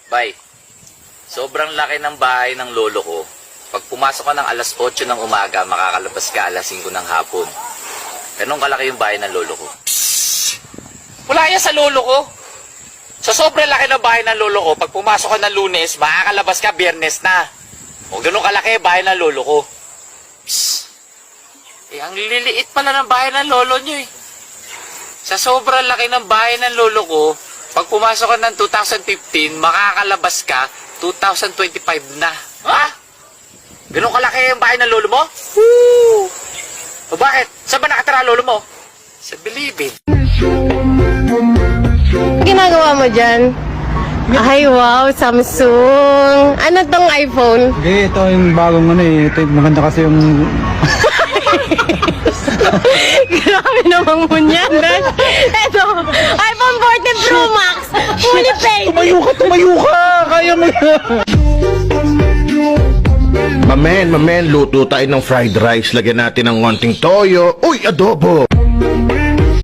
Bay, sobrang laki ng bahay ng lolo ko. Pag pumasok ka ng alas 8 ng umaga, makakalabas ka alas 5 ng hapon. Ganun kalaki yung bahay ng lolo ko. Wala yan sa lolo ko. Sa sobrang laki ng bahay ng lolo ko, pag pumasok ka ng Lunes, makakalabas ka Biyernes na. O ganun kalaki yung bahay ng lolo ko. Psst. Ang liliit pala ng bahay ng lolo nyo eh. Sa sobrang laki ng bahay ng lolo ko, pag pumasok ka ng 2015, makakalabas ka 2025 na. Ha? Ganun kalaki yung bahay ng lolo mo? Woo! O bakit? Saan ba nakatira lolo mo? Sa Bilibid. Ginagawa mo dyan? Ay, wow, Samsung. Ano tong iPhone? Okay, ito yung bagong ano eh. Ito yung maganda kasi yung... Grabe namang munyan. Ito, iPhone 14 Pro Max. Fully paid. Tumayo ka! Kaya mo na! Mamen, luto tayo ng fried rice. Lagyan natin ng konting toyo. Uy, adobo!